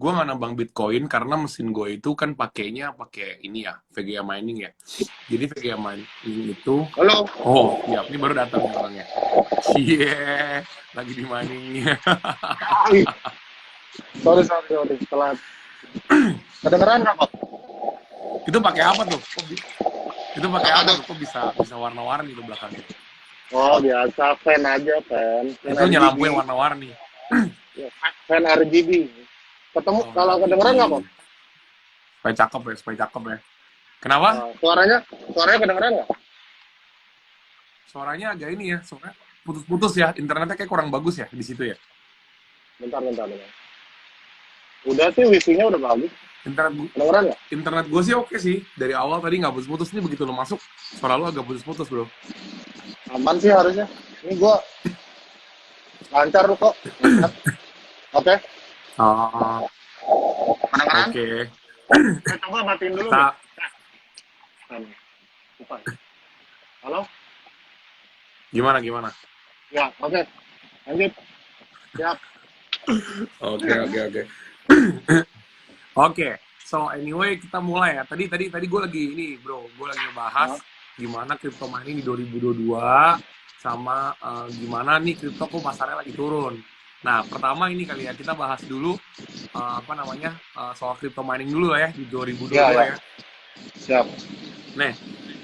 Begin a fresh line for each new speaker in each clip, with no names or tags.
gue nggak nambang Bitcoin karena mesin gue itu kan pakai ini ya, VGA mining ya. Jadi VGA mining itu,
Halo.
oh siap, ini baru datang nih orangnya. Cie, lagi di miningnya.
Ay, sorry. Telat. Kedengeran nggak kok?
Itu pakai apa tuh? Itu pakai
Apa
apa
tuh?
tuh? Kok bisa warna-warni tuh belakangnya?
Oh biasa, fan aja, fan
Itu
RGB.
lampu yang warna-warni.
Ya, fan RGB. Ketemu
Oh,
kalau
RGB.
kedengeran nggak kok?
Supaya cakep ya. Kenapa?
Suaranya kedengeran nggak?
Suaranya agak ini ya, suaranya putus-putus ya. Internetnya kayak kurang bagus ya di situ ya.
Bentar. Udah sih, wifi-nya udah bagus.
Internet
Kedengeran nggak?
internet gue sih oke sih. Dari awal tadi nggak putus-putus, nih begitu lo masuk, suara lo agak putus-putus bro.
Aman sih harusnya. Ini gua lancar kok. Lancar. Oke.
Oh,
Kedengeran?
oke.
Coba matiin dulu deh.
Kita,
Bukan. Halo?
gimana?
Ya, oke. Lanjut. Siap.
Oke. Oke, so anyway kita mulai ya. Tadi gue lagi ini bro, gue lagi ngebahas
Nah,
gimana crypto mining di 2022 sama gimana nih crypto kok pasarnya lagi turun. Nah pertama ini kali ya kita bahas dulu soal crypto mining dulu lah ya di
ya.
2022 ya.
Siap.
Nah,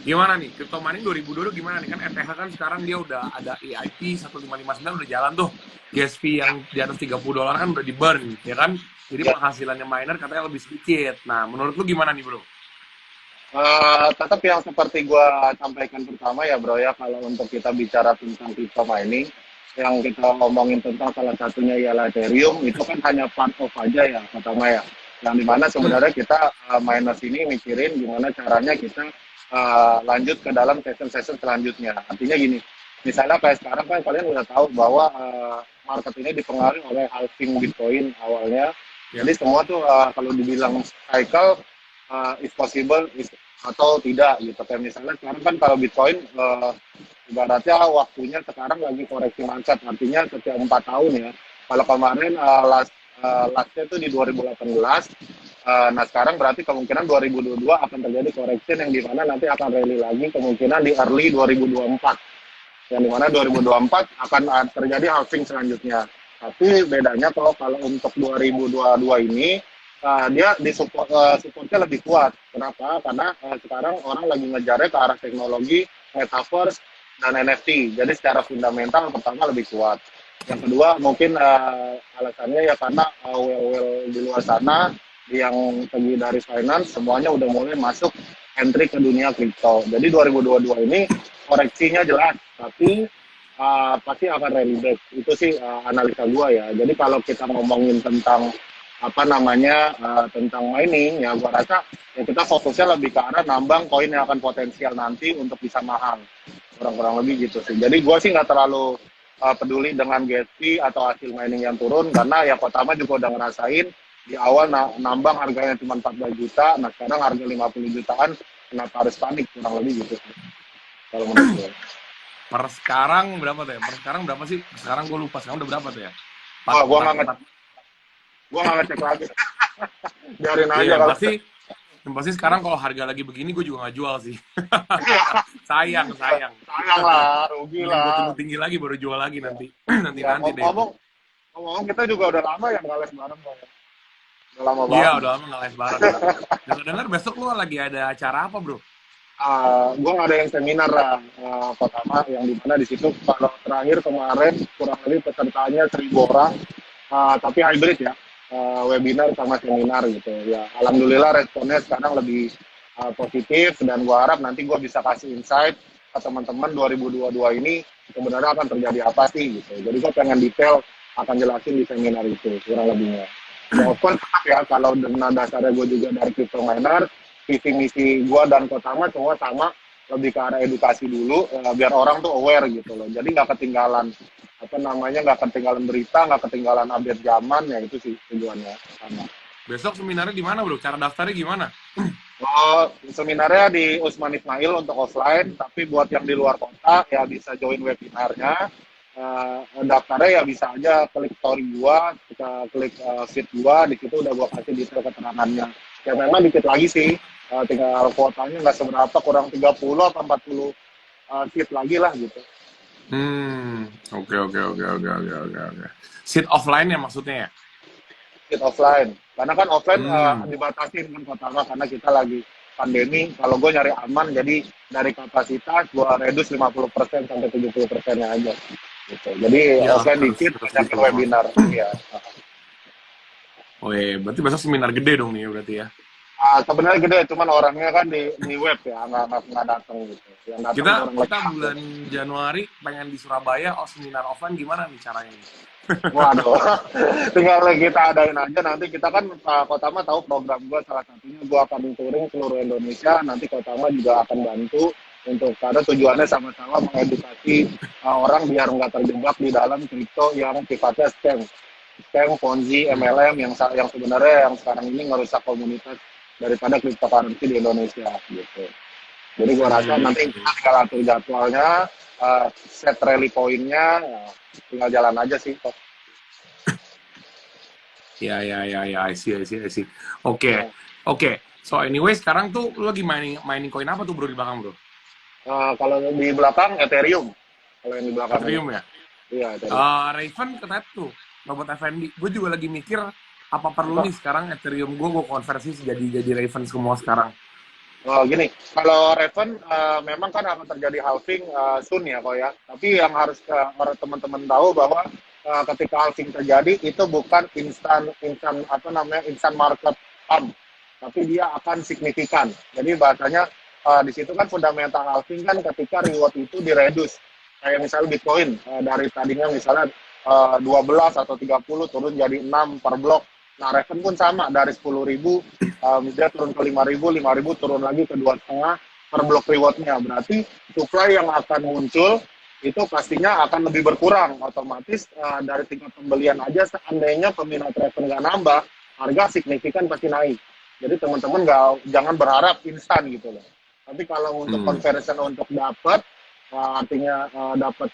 gimana nih crypto mining 2022 gimana nih kan ETH kan sekarang dia udah ada EIP 1559 udah jalan tuh. Gas fee yang di atas $30 kan udah di burn ya kan. Jadi
Ya.
penghasilannya miner katanya lebih sedikit. Nah, menurut lu gimana nih, bro?
Tetap yang seperti gua sampaikan pertama ya bro ya, kalau untuk kita bicara tentang crypto mining, yang kita ngomongin tentang salah satunya ialah Ethereum, itu kan hanya part of aja ya pertama ya. Yang dimana sebenarnya kita miners ini mikirin gimana caranya kita lanjut ke dalam session-session selanjutnya. Artinya gini, misalnya kayak sekarang kan kalian udah tahu bahwa market ini dipengaruhi oleh halving Bitcoin awalnya.
Ya.
Jadi semua tuh kalau dibilang cycle is possible atau tidak gitu. Kayak misalnya sekarang kan kalau Bitcoin ibaratnya waktunya sekarang lagi koreksi mindset, artinya setiap 4 tahun ya. Kalau kemarin lastnya itu di 2018, nah sekarang berarti kemungkinan 2022 akan terjadi koreksi yang dimana nanti akan rally lagi kemungkinan di early 2024. Yang dimana 2024 akan terjadi halving selanjutnya. Tapi bedanya kalau untuk 2022 ini dia supportnya lebih kuat. Kenapa? Karena sekarang orang lagi ngejarnya ke arah teknologi metaverse dan NFT. Jadi secara fundamental pertama lebih kuat. Yang kedua mungkin alasannya ya karena well di luar sana yang segi dari finance semuanya udah mulai masuk entry ke dunia kripto. Jadi 2022 ini koreksinya jelas, tapi pasti akan rally back. Itu sih analisa gua ya. Jadi kalau kita ngomongin tentang tentang mining ya gua rasa ya kita fokusnya lebih ke arah nambang koin yang akan potensial nanti untuk bisa mahal, kurang lebih gitu sih. Jadi gua sih nggak terlalu peduli dengan gas fee atau hasil mining yang turun, karena ya pertama juga udah ngerasain di awal nambang harganya cuma 14 juta, nah sekarang harga 50 jutaan, kenapa harus panik, kurang lebih gitu sih kalau menurut gue.
Per sekarang berapa tuh ya? Per sekarang berapa sih? Sekarang gue lupa. Sekarang udah berapa tuh ya?
Wah, gua nggak ngecek lagi. Biarin
Iya,
aja
yang
kalau.
pasti sekarang kalau harga lagi begini gue juga nggak jual sih. sayang.
Sayang lah, rugi
Mending gue tunggu
lah.
tinggi lagi baru jual lagi
Ya,
nanti.
ya
nanti deh.
ngomong kita juga udah lama ya nggak les bareng Bang. Udah lama
Iya,
banget.
udah lama nggak live bareng. Dengar besok lu lagi ada acara apa, bro?
Gue nggak ada yang seminar lah pertama yang dimana di situ kalau terakhir kemarin kurang lebih pesertanya 1.000 orang, tapi hybrid ya, webinar sama seminar gitu ya. Alhamdulillah responnya sekarang lebih positif, dan gue harap nanti gue bisa kasih insight ke teman-teman 2022 ini sebenarnya akan terjadi apa sih gitu. Jadi gue pengen detail akan jelasin di seminar itu kurang lebihnya. Ya, of course, tetap ya kalau dengan dasarnya gue juga dari crypto miner, visi misi gue dan Kotama semua sama, lebih ke arah edukasi dulu biar orang tuh aware gitu loh, jadi nggak ketinggalan nggak ketinggalan berita, nggak ketinggalan update zaman, ya itu sih tujuannya sama.
Besok seminarnya di mana, bro? Cara daftarnya gimana?
Seminarnya di Usman Ismail untuk offline, tapi buat yang di luar kota ya bisa join webinarnya. Daftarnya ya bisa aja klik story gua, klik feed gua, di situ udah gua kasih detail keterangannya. Ya memang dikit lagi sih, tinggal kuotanya nggak seberapa, kurang 30 atau 40 feed lagi lah gitu.
Oke, oke, oke, oke, oke, oke, oke. Seat offline ya maksudnya ya?
Feed offline. Karena kan offline
Hmm.
dibatasin kan pertama karena kita lagi pandemi. Kalau gue nyari aman, jadi dari kapasitas gue reduce 50% sampai 70%-nya aja. Gitu. Jadi
Ya
offline
harus
dikit,
harus
banyakin
gitu memang.
webinar. Iya.
Oh iya, berarti besok seminar gede dong nih berarti ya.
Sebenarnya gede, cuman orangnya kan di web ya, nggak datang gitu. Yang datang
Kita
orang lagi
kita
upload.
bulan Januari pengen di Surabaya, seminar offline gimana nih caranya nih?
Waduh, tinggal kita adain aja. Nanti kita kan Kotama tahu program gua, salah satunya gua akan touring seluruh Indonesia. Nanti Kotama juga akan bantu untuk, karena tujuannya sama-sama mengedukasi orang biar nggak terjebak di dalam kripto yang sifatnya scam, Ponzi, MLM yang sebenarnya yang sekarang ini merusak komunitas daripada cryptocurrency di Indonesia gitu. Jadi gua rasa nanti kita
Hmm.
tinggal atur jadwalnya, set rally pointnya, tinggal jalan aja sih.
Ya, ya, ya, ya, I see, I see, I see. Oke, oke. So anyway, sekarang tuh lu lagi mining mining koin apa tuh bro di belakang bro?
Kalau di belakang Ethereum. Kalau yang di belakang ini.
Ethereum ya?
Iya, Ethereum.
Raven katanya tuh, Robot FNB. Gue juga lagi mikir apa perlu nih sekarang Ethereum gue konversi jadi Raven semua sekarang.
Oh, gini, kalau Raven memang kan akan terjadi halving soon ya kok ya. Tapi yang harus para teman-teman tahu bahwa ketika halving terjadi itu bukan instan instan apa namanya instan market pump, tapi dia akan signifikan. Jadi bahasanya di situ kan fundamental halving kan ketika reward itu direduce. Kayak misalnya Bitcoin dari tadinya misalnya 12 atau 30 turun jadi 6 per blok. Nah, Raven pun sama dari 10.000 dia turun ke 5.000 turun lagi ke 2,5 per blok rewardnya. Berarti supply yang akan muncul itu pastinya akan lebih berkurang. Otomatis dari tingkat pembelian aja seandainya peminat Raven nggak nambah, harga signifikan pasti naik. Jadi teman-teman jangan berharap instan gitu loh. Tapi kalau untuk
Hmm.
conversion untuk dapat, artinya dapat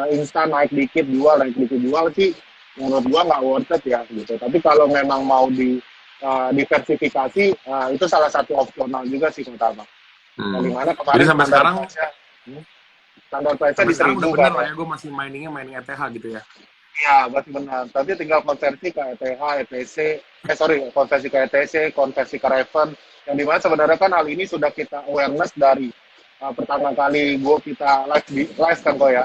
instan naik dikit jual, naik dikit jual sih menurut gua nggak worth it ya gitu. Tapi kalau memang mau diversifikasi, itu salah satu opsional juga sih pertama. Yang
Hmm.
dimana
Jadi
kemarin standar price-nya
sampai
di
sekarang
1.000
udah bener
kan
lah
ya.
ya gue masih mining ETH gitu ya.
Iya, berarti benar. Tapi tinggal konversi ke ETH, ETC, konversi ke ETC, konversi ke Raven. Yang dimana sebenarnya kan hal ini sudah kita awareness dari pertama kali kita live kan kok ya.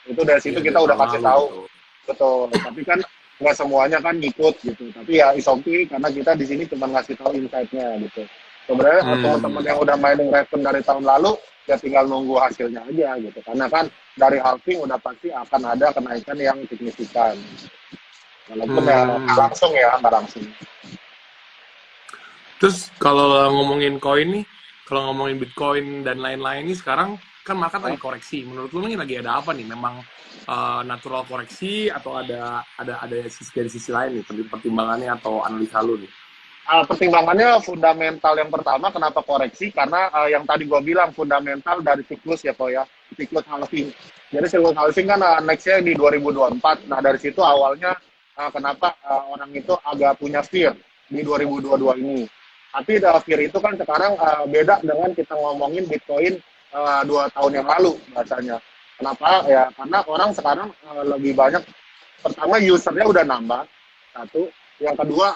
Itu dari situ
Iya
kita
dari
udah
tahun
kasih
lalu
tahu.
betul.
Betul. Tapi kan nggak semuanya kan ngikut gitu. Tapi ya is okay, karena kita di sini cuma ngasih tahu insight-nya gitu. Sebenarnya teman-teman
Hmm.
yang udah mining Raven dari tahun lalu, ya tinggal nunggu hasilnya aja gitu. Karena kan dari halving udah pasti akan ada kenaikan yang signifikan. Walaupun ya nggak
Hmm.
langsung ya, nggak langsung.
Terus kalau ngomongin koin nih, kalau ngomongin Bitcoin dan lain-lain nih sekarang kan market lagi koreksi. Menurut lu nih lagi ada apa nih? Memang natural koreksi atau ada dari sisi lain nih pertimbangannya atau analisa lu nih?
Pertimbangannya fundamental yang pertama kenapa koreksi karena yang tadi gua bilang fundamental dari siklus ya kok ya, siklus halving. Jadi siklus halving kan next-nya di 2024. Nah dari situ awalnya kenapa orang itu agak punya fear di 2022 ini. Tapi fear itu kan sekarang beda dengan kita ngomongin Bitcoin 2 tahun yang lalu bahasanya. Kenapa? Ya karena orang sekarang lebih banyak, pertama usernya udah nambah, satu. Yang kedua,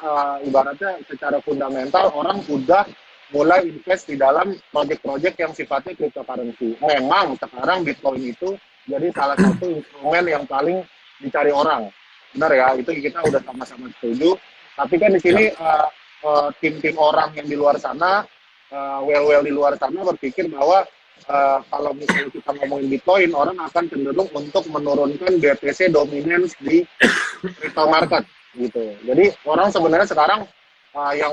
ibaratnya secara fundamental orang udah mulai invest di dalam project-project yang sifatnya cryptocurrency. Memang sekarang Bitcoin itu jadi salah satu instrumen yang paling dicari orang. Benar ya, itu kita udah sama-sama setuju. Tapi kan di
Ya.
sini tim-tim orang yang di luar sana, well di luar sana berpikir bahwa kalau misalnya kita ngomongin Bitcoin, orang akan cenderung untuk menurunkan BTC dominance di crypto market gitu. Jadi orang sebenarnya sekarang yang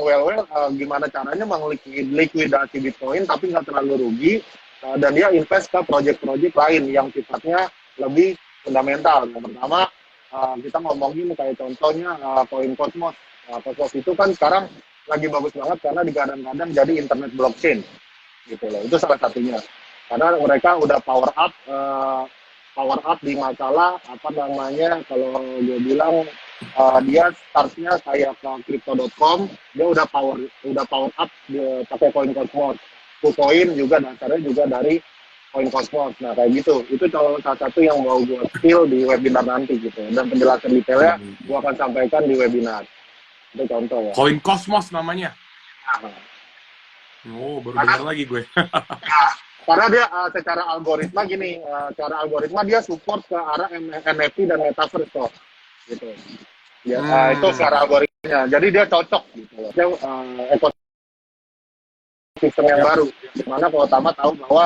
gimana caranya menglikuidasi Bitcoin tapi nggak terlalu rugi dan dia invest ke project-project lain yang sifatnya lebih fundamental. Yang pertama kita ngomongin kayak contohnya koin Cosmos. Cosmos itu kan sekarang lagi bagus banget karena digadang-gadang jadi internet blockchain gitu loh. Itu salah satunya. Karena mereka udah power up power up di masalah apa namanya, kalau gue bilang dia startnya kayak ke crypto.com, dia udah power up dia pakai koin Cosmos. Kucoin juga dasarnya juga dari koin Cosmos. Nah kayak gitu, itu salah satu yang mau gue spill di webinar nanti gitu. Dan penjelasan detailnya gue akan sampaikan di webinar. Itu contoh ya.
Koin Cosmos namanya.
Nah,
Oh, baru
karena
dengar lagi gue.
karena dia secara algoritma gini, secara algoritma dia support ke arah NFT dan metaverse kok, gitu. Ya, itu secara algoritmanya. Jadi dia cocok gitu loh. Dia ekosistem yang
Yap.
baru. Dimana kalau Tama tahu bahwa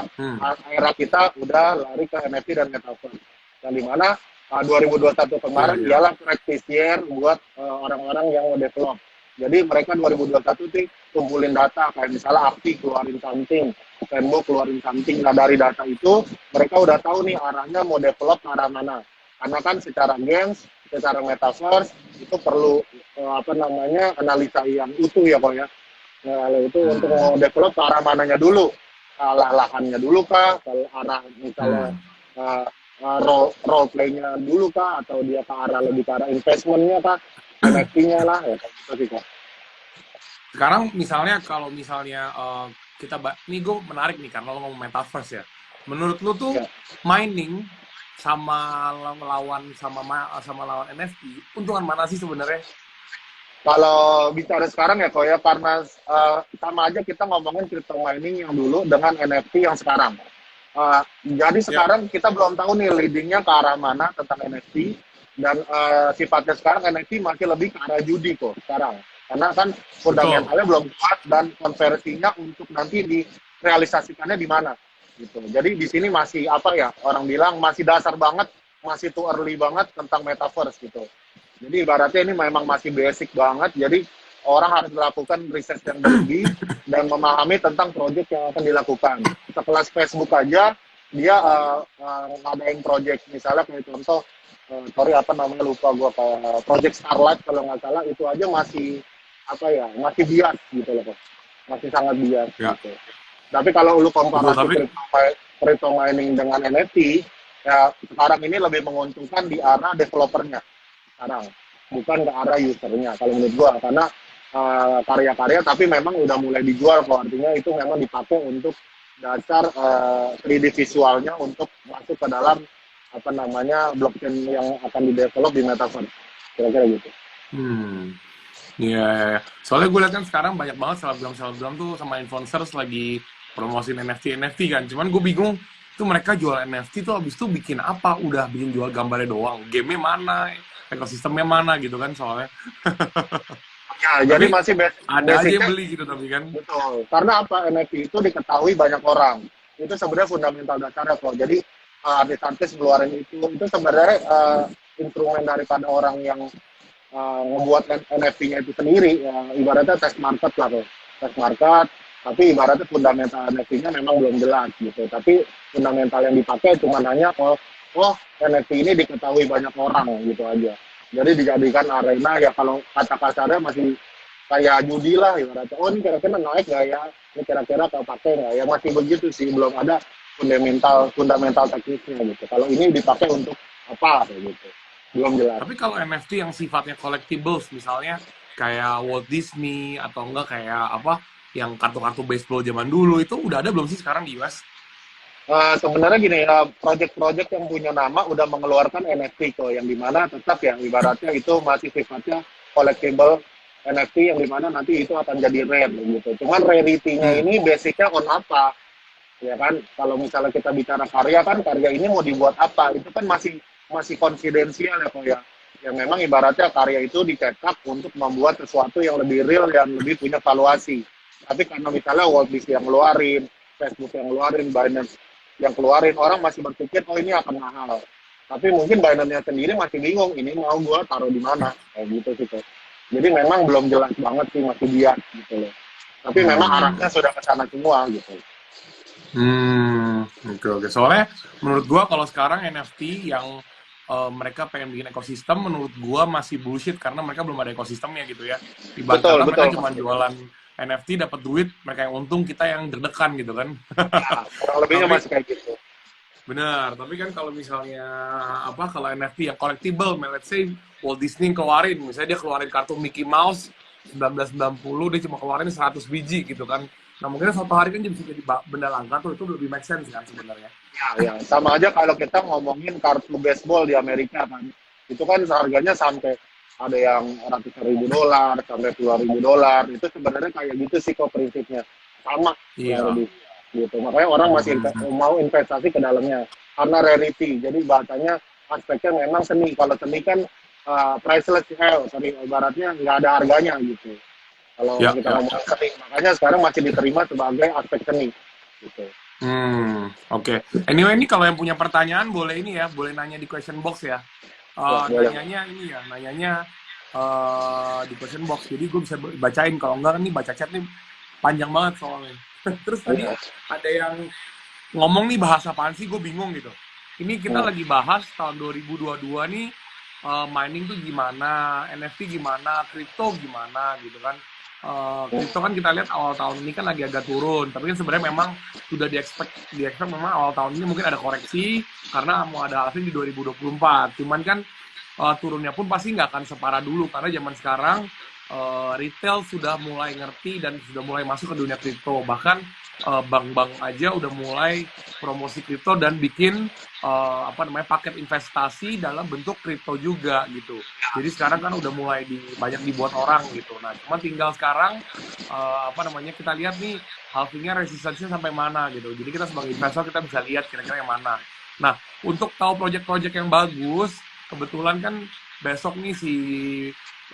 era kita udah lari ke NFT dan metaverse. Dan dimana 2021 kemarin ialah practice year buat orang-orang yang mau develop. Jadi mereka 2021 sih kumpulin data, kayak misalnya Apti keluarin something, Fanbo keluarin something. Nah dari data itu mereka udah tahu nih arahnya mau develop ke arah mana. Karena kan secara games, secara metaverse itu perlu apa namanya analisa yang utuh ya kok ya. Nah, itu untuk mau develop ke arah mananya dulu. Lahannya dulu kah, ke arah misalnya role play-nya dulu kah, atau dia ke arah lebih ke arah investment-nya kah, NFT-nya lah, ya gitu sih kok.
Sekarang misalnya kalau misalnya ini gue menarik nih karena lo ngomong metaverse ya. Menurut lo tuh
Ya.
mining sama lawan lawan NFT untungan mana sih sebenarnya?
Kalau bicara sekarang ya kok ya, karena sama aja kita ngomongin crypto mining yang dulu dengan NFT yang sekarang. Jadi sekarang kita belum tahu nih leadingnya ke arah mana tentang NFT, dan sifatnya sekarang NFT masih lebih ke arah judi kok sekarang. Karena kan fundamentalnya belum kuat dan konversinya untuk nanti direalisasikannya di mana gitu. Jadi di sini masih apa ya, orang bilang masih dasar banget, masih too early banget tentang metaverse gitu. Jadi ibaratnya ini memang masih basic banget, jadi orang harus melakukan riset yang berlebih dan memahami tentang proyek yang akan dilakukan. Sekelas Facebook aja, dia ngadain proyek, misalnya kayak contoh, sorry apa namanya lupa gue, kayak proyek Starlight kalau nggak salah, itu aja masih apa ya, masih bias gitu loh, masih sangat bias gitu. Tapi kalau lu komparasi crypto mining dengan NFT, ya sekarang ini lebih menguntungkan di arah developernya sekarang, bukan ke arah usernya kalau menurut gua, karena karya-karya tapi memang udah mulai dijual kok, artinya itu memang dipakai untuk dasar 3D visualnya untuk masuk ke dalam apa namanya blockchain yang akan didevelop di metaverse, kira-kira gitu.
Iya. Soalnya gue lihat kan sekarang banyak banget selebgram tuh sama influencers lagi promosiin NFT kan. Cuman gue bingung tuh mereka jual NFT tuh habis itu bikin apa? Udah bikin jual gambarnya doang. Game-nya mana? Ekosistemnya mana gitu kan soalnya.
Ya, jadi masih
ada aja yang beli gitu tapi kan.
Betul. Karena apa, NFT itu diketahui banyak orang. Itu sebenarnya fundamental dasarnya kok. Jadi artis-artis ngeluarin itu sebenarnya instrumen daripada orang yang membuat NFT-nya itu sendiri. Ibaratnya test market lah kok. Test market, tapi ibaratnya fundamental NFT-nya memang belum jelas gitu. Tapi fundamental yang dipakai cuma hanya NFT ini diketahui banyak orang gitu aja. Jadi dijadikan arena ya, kalau kata kasarnya masih kayak judi lah ibaratnya. Oh ini kira-kira naik nggak ya? Ini kira-kira kalau pakai nggak ya? Masih begitu sih, belum ada fundamental teknisnya gitu. Kalau ini dipakai untuk apa gitu, belum jelas.
Tapi kalau NFT yang sifatnya collectibles, misalnya kayak Walt Disney atau enggak kayak apa yang kartu-kartu baseball zaman dulu, itu udah ada belum sih sekarang di US?
Sebenarnya gini ya, project-project yang punya nama udah mengeluarkan NFT kok, yang dimana tetap ya ibaratnya itu masih sifatnya collectible NFT, yang dimana nanti itu akan jadi rare gitu. Cuman rarity-nya ini basicnya on apa? Ya kan, kalau misalnya kita bicara karya kan, karya ini mau dibuat apa? Itu kan masih konfidensial ya kok ya. Yang memang ibaratnya karya itu dicetak untuk membuat sesuatu yang lebih real dan lebih punya valuasi. Tapi karena misalnya Walt Disney yang ngeluarin, Facebook yang ngeluarin, Binance yang keluarin, orang masih berpikir oh ini akan mahal. Tapi mungkin Binance-nya sendiri masih bingung, ini mau gua taruh di mana, kayak gitu sih kok. Jadi memang belum jelas banget sih, masih bias gitu loh. Tapi memang arahnya sudah ke sana semua gitu.
Oke. Soalnya menurut gua kalau sekarang NFT yang mereka pengen bikin ekosistem, menurut gua masih bullshit karena mereka belum ada ekosistemnya gitu ya. Karena mereka cuma jualan NFT dapat duit, mereka yang untung, kita yang deg-degan gitu kan.
Nah, kurang lebihnya masih kayak gitu.
Benar, tapi kan kalau misalnya kalau NFT yang collectible, let's say Walt Disney keluarin, misalnya dia keluarin kartu Mickey Mouse 1990, dia cuma keluarin 100 biji gitu kan. Nah mungkin suatu hari kan bisa jadi benda langka tuh, itu lebih make sense kan sebenarnya.
Ya, sama aja kalau kita ngomongin kartu baseball di Amerika kan. Itu kan harganya sampai ada yang ratusan ribu dolar, sampai puluhan ribu dolar. Itu sebenarnya kayak gitu sih kok prinsipnya. Sama kurang
Iya.
lebih gitu. Makanya orang masih mau investasi ke dalamnya karena rarity. Jadi bahasanya aspeknya memang seni. Kalau seni kan priceless, sorry, ibaratnya nggak ada harganya gitu. Kalau
Ya,
kita
ya,
ngomong
ya.
seni, makanya sekarang masih diterima sebagai aspek seni. Gitu.
Oke. Anyway, ini kalau yang punya pertanyaan boleh ini ya, boleh nanya di question box ya.
Ya, boleh.
Nanyanya di question box. Jadi gue bisa bacain. Kalau enggak nih baca chat nih panjang banget soalnya. Terus tadi
Ya.
ada yang ngomong nih bahasa apaan sih, gue bingung gitu. Ini kita
Hmm.
lagi bahas tahun 2022 nih, mining tuh gimana, NFT gimana, kripto gimana gitu kan. Kripto kan kita lihat awal tahun ini kan lagi agak turun, tapi kan sebenarnya memang sudah di expect memang awal tahun ini mungkin ada koreksi karena mau ada halving di 2024. Cuman kan turunnya pun pasti nggak akan separah dulu karena zaman sekarang retail sudah mulai ngerti dan sudah mulai masuk ke dunia kripto. Bahkan bank-bank aja udah mulai promosi kripto dan bikin paket investasi dalam bentuk kripto juga gitu. Jadi sekarang kan udah mulai banyak dibuat orang gitu. Nah, cuma tinggal sekarang kita lihat nih halvingnya resistensinya sampai mana gitu. Jadi kita sebagai investor kita bisa lihat kira-kira yang mana. Nah, untuk tahu project-project yang bagus, kebetulan kan besok nih si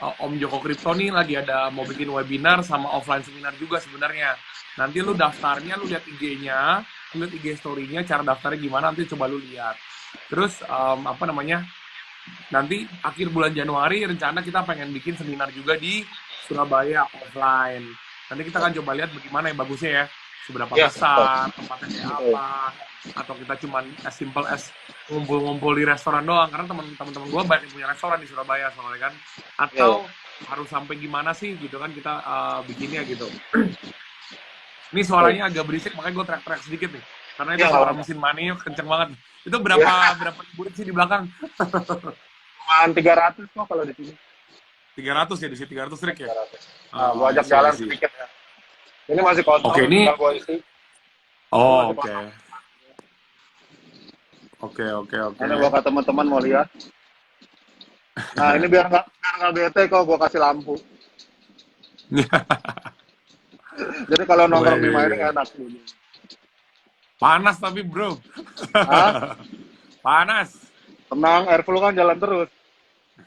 Om Joko Kripto nih lagi ada mau bikin webinar sama offline seminar juga sebenarnya. Nanti lu daftarnya, lu lihat IG-nya, lu lihat IG story-nya, cara daftarnya gimana, nanti coba lu lihat. Terus nanti akhir bulan Januari rencana kita pengen bikin seminar juga di Surabaya offline. Nanti kita akan coba lihat bagaimana yang bagusnya ya. Seberapa
Ya,
besar, tempatnya kayak apa, atau kita cuman as simple as ngumpul-ngumpul di restoran doang, karena teman-teman gue banyak yang punya restoran di Surabaya soalnya kan, atau harus sampai gimana sih gitu kan kita bikinnya gitu. Ini suaranya agak berisik makanya gue teriak-teriak sedikit nih, karena itu suara mesin money kenceng banget. Itu berapa burit sih di belakang?
Cuma 300 kok kalau di sini.
300 ya, di sini 300 rig ya.
Nah, gua ajak jalan sedikit ya. Ini masih kosong, tinggal gua isi.
Oke.
Karena gua ke teman-teman mau lihat. Nah, ini biar nggak bete kok gua kasih lampu. Jadi kalau nongkrong di mining enak.
Panas tapi bro. Panas.
Tenang, airflow kan jalan terus.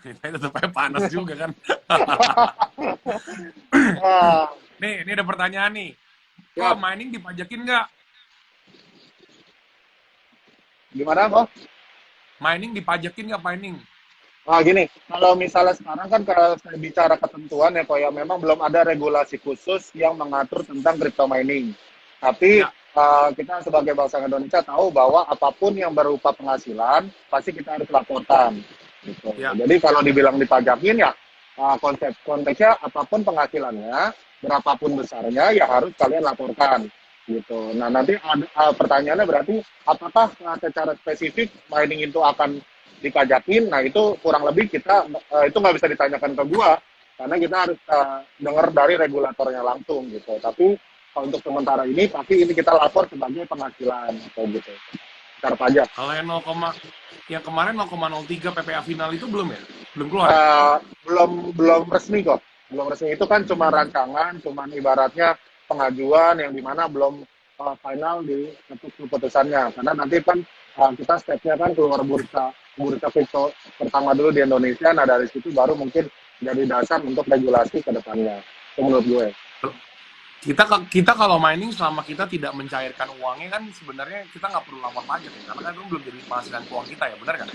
Tetap panas juga kan. Nih, ini ada pertanyaan nih. Kok mining dipajakin nggak?
Gimana kok?
Mining dipajakin nggak mining?
Nah gini, kalau misalnya sekarang kan kalau saya bicara ketentuan ya kok ya memang belum ada regulasi khusus yang mengatur tentang crypto mining. Tapi kita sebagai bangsa Indonesia tahu bahwa apapun yang berupa penghasilan pasti kita harus laporkan. Gitu.
Ya.
Jadi kalau dibilang dipajakin ya konteksnya apapun penghasilannya, berapapun besarnya ya harus kalian laporkan. Gitu. Nah nanti pertanyaannya berarti apakah secara spesifik mining itu akan dipajakin? Nah itu kurang lebih kita itu nggak bisa ditanyakan ke gua karena kita harus dengar dari regulatornya langsung gitu. Tapi untuk sementara ini pasti ini kita lapor sebagai penghasilan atau gitu secara pajak.
Kalau yang kemarin 0,03 PPA final itu belum ya? Belum keluar?
Belum resmi kok. Belum resmi, itu kan cuma rancangan, cuma ibaratnya pengajuan yang dimana belum final di keputusannya. Karena nanti kan kita stepnya kan keluar bursa kripto pertama dulu di Indonesia. Nah dari situ baru mungkin jadi dasar untuk regulasi ke depannya. Itu menurut gue.
Kita kalau mining selama kita tidak mencairkan uangnya kan sebenarnya kita nggak perlu lapor pajak ya, karena kan itu belum jadi penghasilan uang kita ya, benar kan?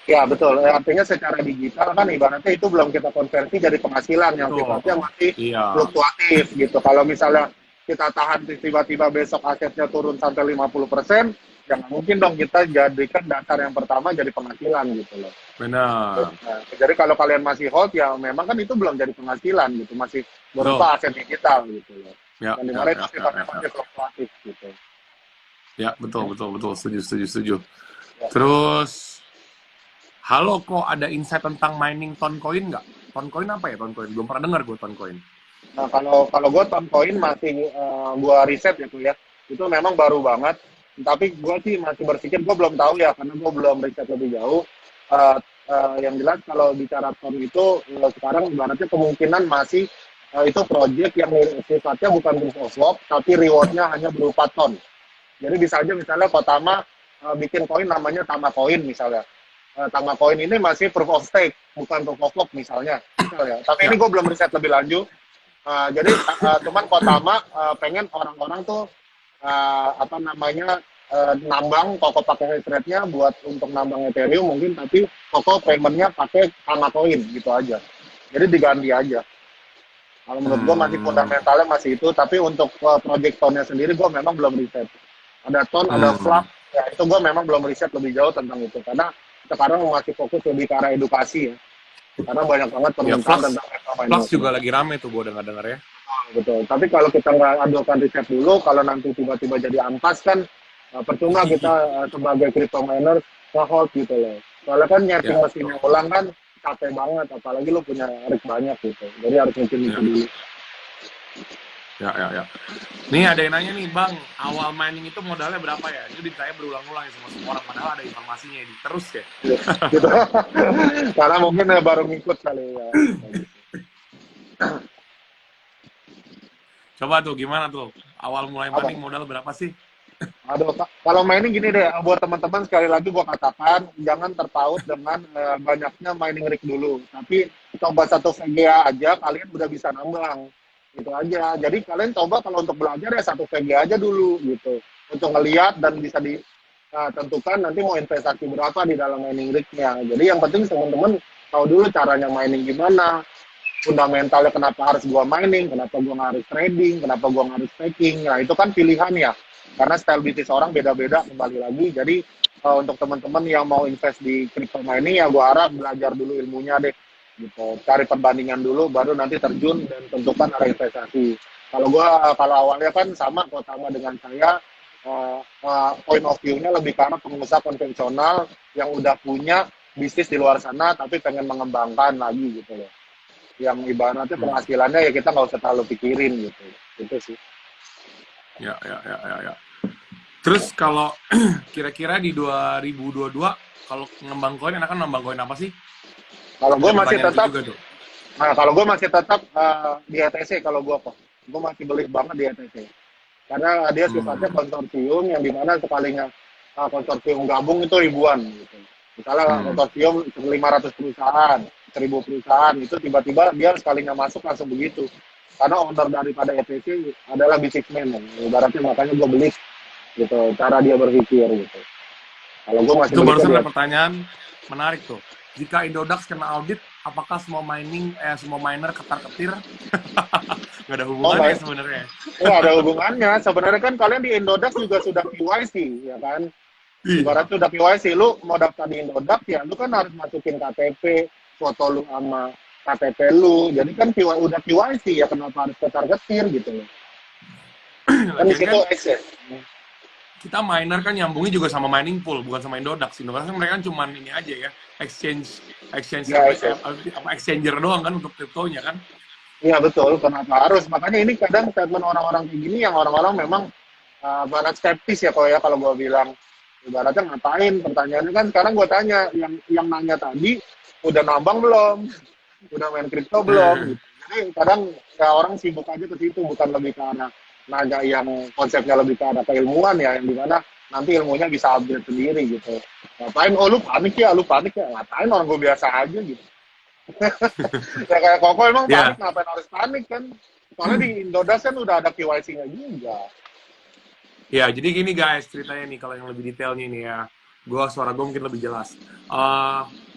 Ya betul, artinya secara digital kan ibaratnya itu belum kita konversi jadi penghasilan yang sifatnya masih fluktuatif gitu. Kalau misalnya kita tahan tiba-tiba besok asetnya turun sampai 50%, ya nggak mungkin dong kita jadikan dasar yang pertama jadi penghasilan gitu loh.
Benar.
Nah, jadi kalau kalian masih hold ya memang kan itu belum jadi penghasilan gitu, masih berupa aset digital gitu loh.
Ya,
yang dimana itu sifatnya masih fluktuatif gitu.
Ya, betul, betul, betul. Setuju, setuju, setuju.
Ya.
Terus, halo, kok ada insight tentang mining Toncoin nggak? Toncoin apa ya Toncoin? Belum pernah dengar gue Toncoin.
Nah, kalau gue Toncoin masih gue riset gitu ya, itu memang baru banget. Tapi gue sih masih berpikir, gue belum tahu ya, karena gue belum riset lebih jauh. Eh, yang jelas kalau bicara ton itu sekarang ibaratnya kemungkinan masih itu project yang sifatnya bukan proof of work, tapi rewardnya hanya berupa ton. Jadi bisa aja misalnya Kotama bikin koin namanya Tama Coin misalnya. Tama Coin ini masih proof of stake, bukan proof of work misalnya. Misalnya. Tapi ini
Ya,
gue belum riset lebih lanjut. Jadi cuman Kotama pengen orang-orang tuh apa namanya nambang Koko pakai hash rate-nya buat untuk nambang Ethereum mungkin, tapi Koko payment-nya pakai Tama Coin gitu aja. Jadi diganti aja. Kalau menurut gue masih
hmm,
fundamentalnya masih itu, tapi untuk project tone-nya sendiri gue memang belum riset. Ada tone, ada
hmm.
flux, ya itu gue memang belum riset lebih jauh tentang itu. Karena sekarang masih fokus lebih ke arah edukasi ya. Karena banyak banget
Ya,
permintaan
Flux,
tentang crypto mining
Flux juga
sendiri.
lagi rame tuh gue dengar-dengar ya.
Betul. Tapi kalau kita nggak adukan riset dulu, kalau nanti tiba-tiba jadi ampas kan, percuma kita sebagai crypto miner nge-hold gitu loh. Soalnya kan nyeting
Ya, betul.
mesinnya ulang kan capek banget, apalagi lu punya rig banyak gitu. Jadi harus
Ya,
mikir-mikir dulu.
ya, ya, ya. Nih ada yang nanya nih, Bang, awal mining itu modalnya berapa ya? Ini ditanya berulang-ulang ya sama semua orang, padahal ada informasinya ini. Terus ya.
Gitu. Karena mungkin baru ngikut kali ya.
Coba tuh, gimana tuh? Awal mulai
Apa?
mining modal berapa sih?
Aduh, kalau mining gini deh, buat teman-teman sekali lagi gua katakan jangan terpaut dengan banyaknya mining rig dulu. Tapi coba satu VGA aja kalian udah bisa nambang. Gitu aja. Jadi kalian coba kalau untuk belajar ya satu VGA aja dulu gitu. Untuk ngelihat dan bisa ditentukan nanti mau investasi berapa di dalam mining rig-nya. Jadi yang penting teman-teman tahu dulu caranya mining gimana, fundamentalnya kenapa harus gua mining, kenapa gua nggak harus trading, kenapa gua nggak harus staking. Nah itu kan pilihan ya, karena style bisnis orang beda-beda kembali lagi. Jadi untuk teman-teman yang mau invest di crypto mining ya gua harap belajar dulu ilmunya deh, gitu. Cari perbandingan dulu, baru nanti terjun dan tentukan arah investasi. Kalau awalnya kan sama kok sama dengan saya, point of view-nya lebih karena pengusaha konvensional yang udah punya bisnis di luar sana tapi pengen mengembangkan lagi gitu loh, yang ibaratnya
Hmm.
penghasilannya ya kita nggak usah terlalu pikirin gitu. Itu sih.
Ya, ya, ya, ya, ya. Terus kalau kira-kira di 2022, kalau ngembang koin, enakan ngembang koin apa sih?
Kalau gue
Ada
masih
pertanyaan itu
tetap,
juga tuh.
nah kalau gue masih tetap di ETC kalau gue masih beli banget di ETC. Karena dia sifatnya
Hmm.
konsorsium yang dimana sekalinya konsorsium gabung itu ribuan gitu. Misalnya
Hmm.
konsorsium 500 perusahaan, 1000 perusahaan, itu tiba-tiba dia sekalinya masuk langsung begitu. Karena owner daripada ETC adalah businessman, ibaratnya makanya gue beli gitu, cara dia berpikir gitu. Kalau gue masih
Itu
beli
barusan
dia.
ada pertanyaan menarik tuh. Jika Indodax kena audit, apakah semua miner ketar-ketir? Nggak ada
Oh
hubungannya
nggak,
sebenarnya.
oh ada hubungannya. Sebenarnya kan kalian di Indodax juga sudah KYC, ya kan?
Iya.
Ibarat sudah KYC, lu mau daftar di Indodax ya, lu kan harus masukin KTP, foto lu sama KTP lu. Jadi kan udah KYC ya, kenapa harus ketar-ketir gitu loh. Kan di
Lagian
situ
kan
access.
kita miner kan nyambungnya juga sama mining pool, bukan sama Indodax. Indodax kan mereka kan cuman ini aja ya, exchange exchange
Ya
service
access.
apa exchanger doang kan untuk kriptonya kan.
Iya betul, kenapa harus? Makanya ini kadang statement orang-orang kayak gini yang orang-orang memang barat skeptis ya kalau gue bilang. Ibaratnya ngapain? Pertanyaannya kan sekarang gue tanya, yang nanya tadi udah nambang belum? Udah main kripto belum? Gitu. Jadi kadang ya orang sibuk aja ke situ, bukan lebih ke arah nanya yang konsepnya lebih ke arah keilmuan ya, yang dimana nanti ilmunya bisa upgrade sendiri gitu. Ngapain? Oh lu panik ya? Ngapain orang gue biasa aja gitu. Ya kayak Koko emang panik,
Ya,
ngapain harus panik kan? Soalnya di Indodax kan udah ada KYC-nya juga.
ya, jadi gini guys ceritanya nih kalau yang lebih detailnya ini ya. Suara gue mungkin lebih jelas.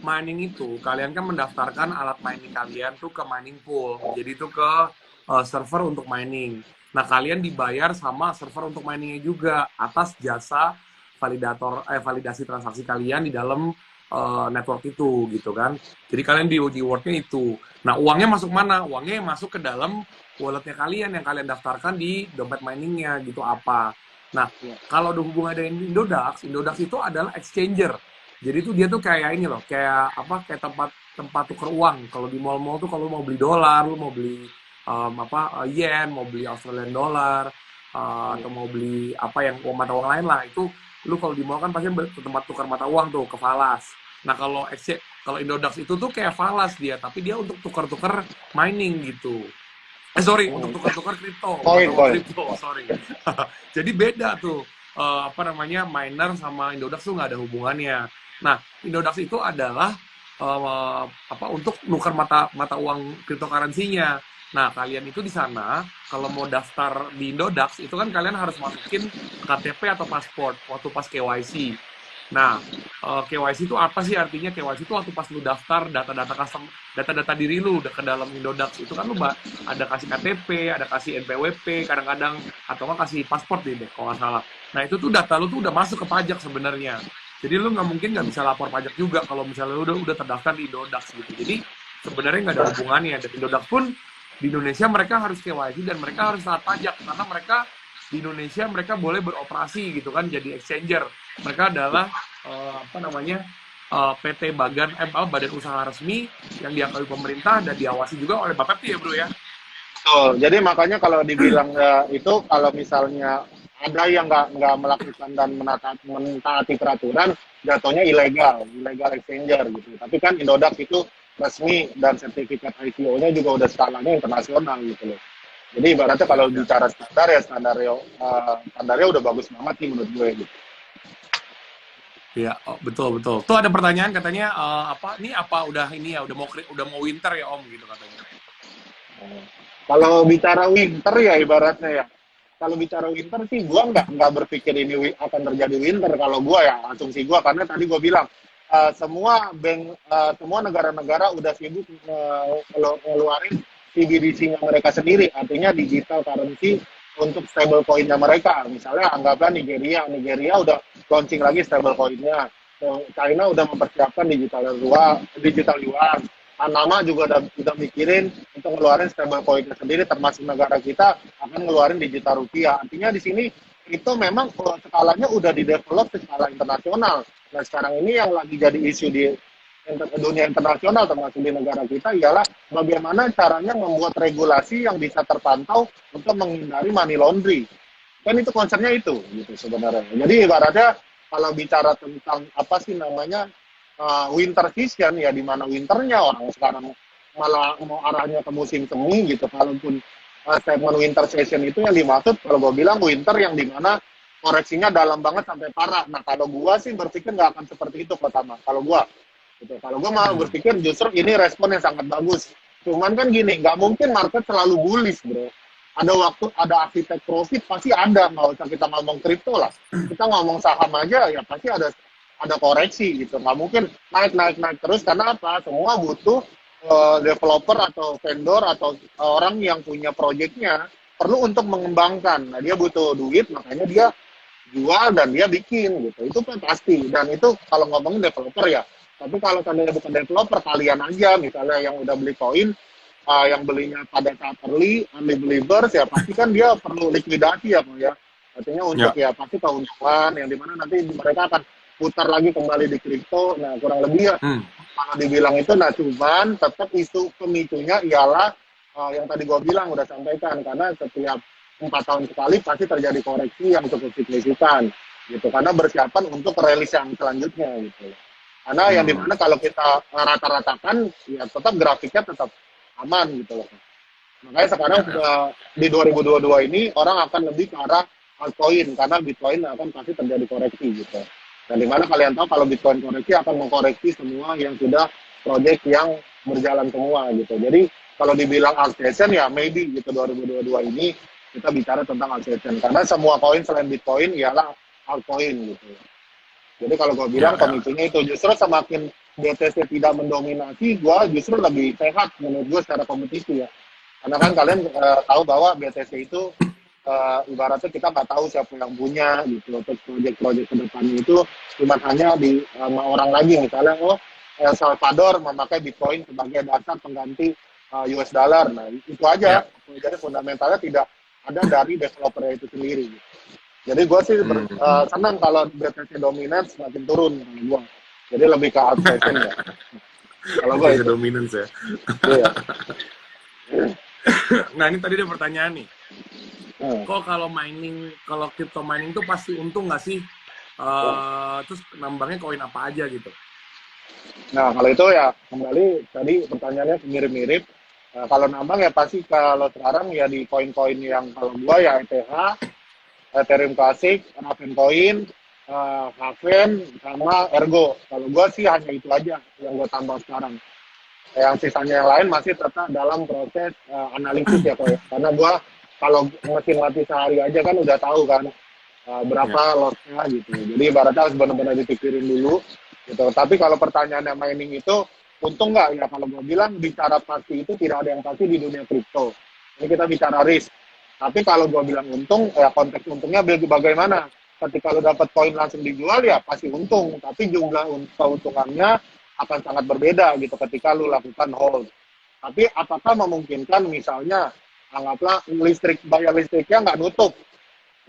Mining itu kalian kan mendaftarkan alat mining kalian tuh ke mining pool. Jadi itu ke server untuk mining. Nah, kalian dibayar sama server untuk miningnya juga atas jasa validasi transaksi kalian di dalam network itu gitu kan. Jadi kalian di rewardnya itu. Nah, uangnya masuk mana? Uangnya masuk ke dalam walletnya kalian yang kalian daftarkan di dompet miningnya gitu apa. Nah,
Iya.
kalau ada hubungan dengan Indodax, Indodax itu adalah exchanger. Jadi tuh dia tuh kayak ini loh, kayak apa? Kayak tempat tempat tuker uang. Kalau di mall-mall tuh kalau mau beli dolar, lu mau beli yen, mau beli Australian dollar, atau mau beli apa yang mata uang lain lah, itu lu kalau di mall kan pasti ke tempat tukar mata uang tuh, ke falas. Nah, kalau Indodax itu tuh kayak falas dia, tapi dia untuk tukar-tukar mining gitu. Sorry, untuk
Hmm.
tukar-tukar kripto, mata
Koin,
uang
koin.
kripto, sorry. Jadi beda tuh, apa namanya, miner sama Indodax tuh nggak ada hubungannya. Nah, Indodax itu adalah apa untuk nukar mata mata uang cryptocurrency-nya. Nah, kalian itu di sana kalau mau daftar di Indodax itu kan kalian harus masukin KTP atau paspor waktu pas KYC. Nah, KYC itu apa sih artinya? KYC itu waktu pas lu daftar data-data custom, data-data diri lu udah ke dalam Indodax itu kan lu ada kasih KTP, ada kasih NPWP, kadang-kadang atau nggak kasih paspor deh kalau nggak salah. Nah itu tuh data lu tuh udah masuk ke pajak sebenarnya. Jadi lu nggak mungkin nggak bisa lapor pajak juga kalau misalnya lu udah terdaftar di Indodax gitu. Jadi sebenarnya nggak ada hubungannya. Dan Indodax pun di Indonesia mereka harus KYC dan mereka harus taat pajak karena mereka di Indonesia mereka boleh beroperasi gitu kan jadi exchanger. Mereka adalah apa namanya PT Badan Usaha Resmi yang diakui pemerintah dan diawasi juga oleh Bapepti ya bro ya.
Betul. Jadi makanya kalau dibilang itu kalau misalnya ada yang nggak melakukan dan mentaati peraturan, jatuhnya ilegal exchanger gitu. Tapi kan Indodax itu resmi dan sertifikat ICO-nya juga udah skalanya internasional gitu loh. Jadi ibaratnya
Ya,
kalau
ya.
bicara standar ya standarnya udah bagus banget nih menurut gue gitu.
Iya, oh, betul betul. Tuh ada pertanyaan katanya apa? Ini apa udah ini ya udah mau winter ya Om gitu katanya.
Kalau bicara winter ya ibaratnya ya. Kalau bicara winter sih gua nggak berpikir ini akan terjadi winter kalau gua ya asumsi gua karena tadi gua bilang semua negara-negara udah sibuk ngeluarin CBDC-nya mereka sendiri, artinya digital currency untuk stable coin-nya mereka. Misalnya anggaplah Nigeria udah launching lagi stable coin-nya. China udah mempersiapkan digital yuan. Panama juga udah mikirin untuk ngeluarin stablecoin sendiri, termasuk negara kita akan ngeluarin digital rupiah. Artinya di sini itu memang skalanya udah di develop secara internasional. Nah sekarang ini yang lagi jadi isu di dunia internasional termasuk di negara kita ialah bagaimana caranya membuat regulasi yang bisa terpantau untuk menghindari money laundry. Kan itu konsepnya itu gitu sebenarnya. Jadi ibaratnya kalau bicara tentang apa sih namanya winter season ya di mana winternya orang sekarang malah mau arahnya ke musim semi gitu. Kalaupun statement winter season itu yang dimaksud kalau gue bilang winter yang dimana koreksinya dalam banget sampai parah. Nah kalau gue sih berpikir nggak akan seperti itu pertama. Kalau gue gitu. Kalau gue malah
Hmm.
berpikir justru ini respon yang sangat bagus. Cuman kan gini, nggak mungkin market selalu bullish bro. Ada waktu, ada arsitek profit pasti ada. Nggak usah kita ngomong kripto lah. Kita ngomong saham aja ya pasti ada koreksi gitu. Nggak mungkin naik terus karena apa? Semua butuh developer atau vendor atau orang yang punya proyeknya perlu untuk mengembangkan. Nah, dia butuh duit, makanya dia jual dan dia bikin gitu. Itu kan pasti. Dan itu kalau ngomongin developer ya. Tapi kalau kalian bukan developer, kalian aja misalnya yang udah beli koin, yang belinya pada saat early believers ya pasti kan dia perlu likuidasi ya, Bang ya. Artinya untuk
Ya.
ya pasti keuntungan yang dimana nanti mereka akan putar lagi kembali di kripto. Nah kurang lebih ya
Hmm.
kalau dibilang itu, nah cuman tetap isu pemicunya ialah yang tadi gue bilang udah sampaikan karena setiap 4 tahun sekali pasti terjadi koreksi yang cukup signifikan gitu karena bersiapan untuk rilis yang selanjutnya gitu. Karena yang
Hmm.
dimana kalau kita rata-ratakan ya tetap grafiknya tetap aman gitu loh. Makanya sekarang
Ya, ya.
di 2022 ini orang akan lebih ke arah altcoin karena Bitcoin akan pasti terjadi koreksi gitu. Dan dimana kalian tahu kalau Bitcoin koreksi akan mengkoreksi semua yang sudah project yang berjalan semua gitu. Jadi kalau dibilang alt season ya maybe gitu 2022 ini kita bicara tentang alt season karena semua koin selain Bitcoin ialah altcoin gitu. Jadi kalau gue
Ya,
bilang
ya.
pemicunya itu justru semakin BTC tidak mendominasi, gue justru lebih sehat menurut gue secara kompetisi ya. Karena kan kalian tahu bahwa BTC itu ibaratnya kita nggak tahu siapa yang punya gitu. Untuk proyek-proyek ke depannya itu cuma hanya di orang lagi misalnya El Salvador memakai Bitcoin sebagai dasar pengganti US dollar. Nah itu aja.
Ya.
Jadi fundamentalnya tidak ada dari developernya itu sendiri. Gitu. Jadi gue sih
Hmm.
senang kalau BTC dominan semakin turun kalau gue. Jadi lebih ke outpacing ya. Kalau gue
BTC
itu.
dominance ya.
Iya.
Nah ini tadi ada pertanyaan nih.
Hmm.
Kok kalau crypto mining tuh pasti untung nggak sih? Terus nambangnya koin apa aja gitu?
Nah, kalau itu ya kembali tadi pertanyaannya mirip-mirip. Kalau nambang ya pasti kalau sekarang ya di koin-koin yang kalau gua ya ETH, Ethereum Classic, Raven Coin, Haven, sama Ergo. Kalau gua sih hanya itu aja yang gua tambah sekarang. Yang sisanya yang lain masih tetap dalam proses analisis ya kok ya. Karena gua kalau mesin latih sehari aja kan udah tahu kan
Ya.
berapa lossnya gitu. Jadi ibaratnya harus benar-benar dipikirin dulu gitu. Tapi kalau pertanyaannya mining itu untung nggak ya kalau gue bilang bicara pasti itu tidak ada yang pasti di dunia kripto. Ini kita bicara risk. Tapi kalau gue bilang untung ya konteks untungnya bagaimana? Ketika lo dapat koin langsung dijual ya pasti untung. Tapi jumlah keuntungannya akan sangat berbeda gitu ketika lo lakukan hold. Tapi apakah memungkinkan misalnya anggaplah bayar listriknya nggak nutup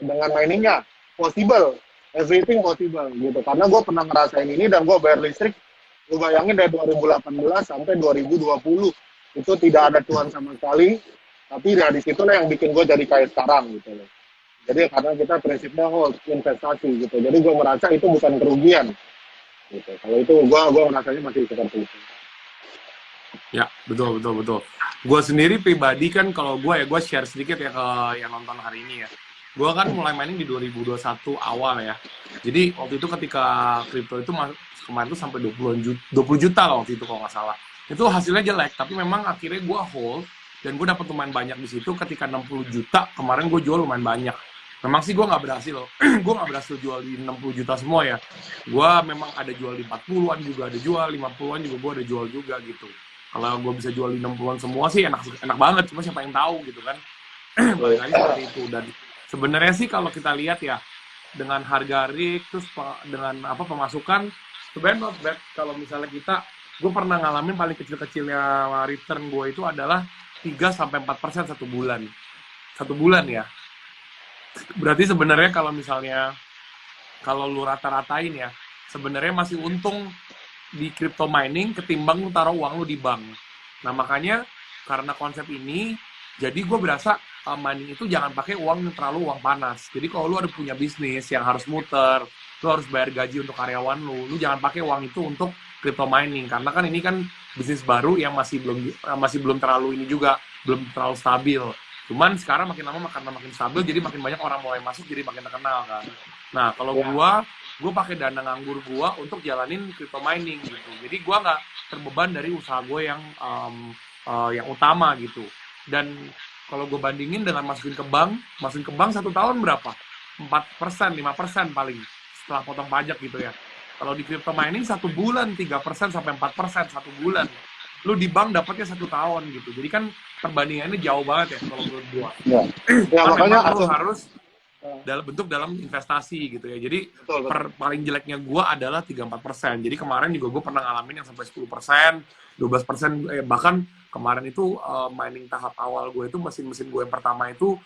dengan miningnya possible, everything possible gitu karena gue pernah ngerasain ini dan gue bayar listrik gue bayangin dari 2018 sampai 2020 itu tidak ada tuan sama sekali tapi dari situlah yang bikin gue jadi kayak sekarang gitu loh. Jadi karena kita prinsipnya hold investasi gitu jadi gue merasa itu bukan kerugian gitu. Kalau itu gue merasanya masih seperti itu.
Ya, betul, betul, betul. Gue sendiri pribadi kan, kalau gue share sedikit ya ke yang nonton hari ini ya. Gue kan mulai mining di 2021 awal ya. Jadi waktu itu ketika kripto itu kemarin tuh sampai 20 juta lah waktu itu kalau nggak salah. Itu hasilnya jelek, tapi memang akhirnya gue hold dan gue dapet lumayan banyak di situ. Ketika 60 juta kemarin gue jual lumayan banyak. Memang sih gue nggak berhasil loh. Gue nggak berhasil jual di 60 juta semua ya. Gue memang ada jual di 40-an juga ada jual, 50-an juga gue ada jual juga gitu. Kalau gue bisa jual di 60-an semua sih enak enak banget, cuma siapa yang tahu gitu kan. Balik lagi seperti itu. Dan sebenarnya sih kalau kita lihat ya, dengan harga rig terus dengan apa pemasukan sebenarnya not bad. Kalau misalnya gue pernah ngalamin paling kecil-kecilnya return gue itu adalah 3 sampai 4% satu bulan ya. Berarti sebenarnya kalau lu rata-ratain ya, sebenarnya masih untung di crypto mining ketimbang lu taruh uang lu di bank. Nah makanya karena konsep ini, jadi gue berasa mining itu jangan pakai uang yang terlalu uang panas. Jadi kalau lu ada punya bisnis yang harus muter, lu harus bayar gaji untuk karyawan lu jangan pakai uang itu untuk crypto mining karena kan ini kan bisnis baru yang masih belum terlalu ini juga belum terlalu stabil. Cuman sekarang makin lama karena makin stabil jadi makin banyak orang mulai masuk jadi makin terkenal kan. Nah kalau
Ya,
gue pakai dana nganggur gue untuk jalanin crypto mining gitu. Jadi gue nggak terbeban dari usaha gue yang utama gitu. Dan kalau gue bandingin dengan masukin ke bank 1 tahun berapa? 4%, 5% paling setelah potong pajak gitu ya. Kalau di crypto mining 1 bulan 3% sampai 4% 1 bulan. Lu di bank dapatnya 1 tahun gitu. Jadi kan perbandingannya jauh banget ya kalau menurut gue.
ya, ya
Cuman
makanya
memang lu
asum
harus
eh,
dalam investasi gitu ya. Jadi
betul betul.
paling jeleknya gue adalah 3-4%. Jadi kemarin juga gue pernah ngalamin yang sampai 10%, 12%, bahkan kemarin itu mining tahap awal gue itu mesin-mesin gue yang pertama itu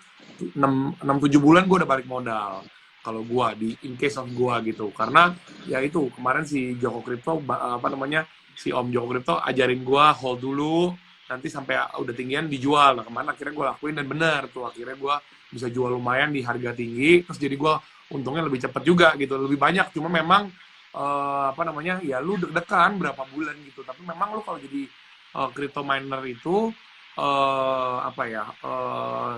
6-7 bulan gue udah balik modal. Kalau gue in case of gue gitu. Karena ya itu kemarin si Joko Crypto apa namanya si Om Joko Crypto ajarin gue hold dulu nanti sampai udah tinggian dijual. Nah kemarin akhirnya gue lakuin dan bener tuh akhirnya gue bisa jual lumayan di harga tinggi terus jadi gue untungnya lebih cepat juga gitu lebih banyak cuma memang apa namanya ya lu deg-degan berapa bulan gitu tapi memang lu kalau jadi crypto miner itu apa ya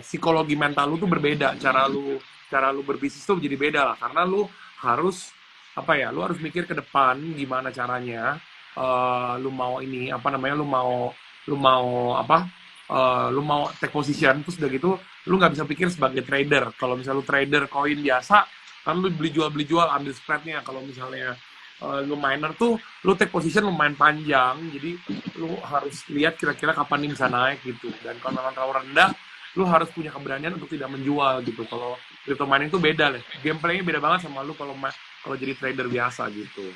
psikologi mental lu tuh berbeda cara lu berbisnis tuh jadi beda lah karena lu harus apa ya lu harus mikir ke depan gimana caranya lu mau ini apa namanya lu mau apa lu mau take position terus udah gitu lu nggak bisa pikir sebagai trader. Kalau misalnya lu trader koin biasa, kan lu beli jual ambil spreadnya. Kalau misalnya lu miner tuh, lu take position lumayan panjang, jadi lu harus lihat kira-kira kapan ini bisa naik gitu. Dan kalau memang terlalu rendah, lu harus punya keberanian untuk tidak menjual gitu. Kalau crypto mining tuh beda lah, gameplaynya beda banget sama lu kalau jadi trader biasa gitu.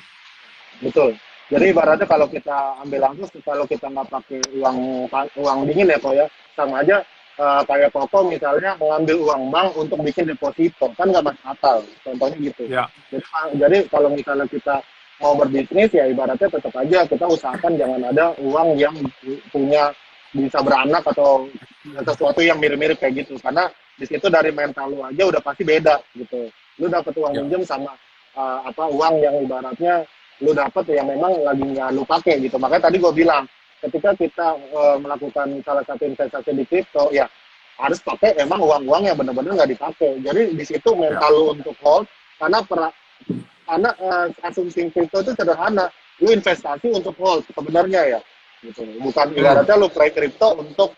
Betul. Jadi ibaratnya kalau kita ambil langsung, kalau kita nggak pakai uang uang dingin ya kok ya, sama aja kayak toko misalnya mengambil uang bank untuk bikin deposito, kan nggak masuk akal, contohnya gitu.
Ya.
Jadi kalau misalnya kita mau berbisnis ya ibaratnya tetap aja kita usahakan jangan ada uang yang punya bisa beranak atau sesuatu yang mirip-mirip kayak gitu, karena di situ dari mental lu aja udah pasti beda gitu. Lu dapat uang
Ya.
minjem sama uang yang ibaratnya lu dapat yang memang lagi nggak lu pakai gitu. Makanya tadi gue bilang ketika kita melakukan salah satu investasi di kripto ya harus pakai emang uang-uang yang benar-benar nggak dipakai. Jadi di situ
Ya.
mental lu untuk hold, karena karena asumsi kripto itu sederhana, lu investasi untuk hold sebenarnya ya gitu, bukan ibaratnya lu play kripto untuk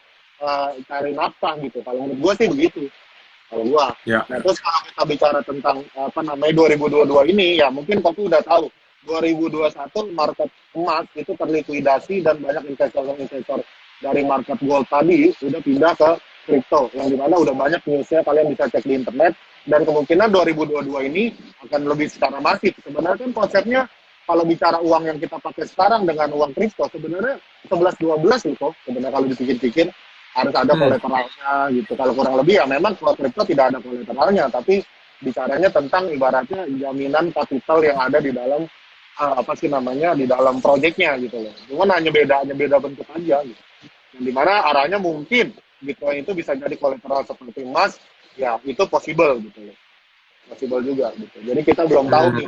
cari nafkah gitu. Kalau menurut gue sih begitu kalau gua.
Ya.
Nah terus kalau kita bicara tentang apa namanya 2022 ini ya mungkin Kopi udah tahu 2021 market emas itu terlikuidasi dan banyak investor-investor dari market gold tadi udah pindah ke kripto, yang dimana udah banyak newsnya, kalian bisa cek di internet, dan kemungkinan 2022 ini akan lebih secara masif. Sebenarnya kan konsepnya kalau bicara uang yang kita pakai sekarang dengan uang kripto sebenarnya 11-12 nih kok sebenarnya kalau dipikir-pikir harus ada kolateralnya gitu. Kalau kurang lebih ya memang kalau kripto tidak ada kolateralnya, tapi bicaranya tentang ibaratnya jaminan kapital yang ada di dalam apa sih namanya di dalam proyeknya gitu loh. Cuman hanya beda bentuk aja gitu. Yang dimana arahnya mungkin Bitcoin itu bisa jadi kolateral seperti emas, ya itu possible gitu loh. Possible juga gitu. Jadi kita belum tahu nih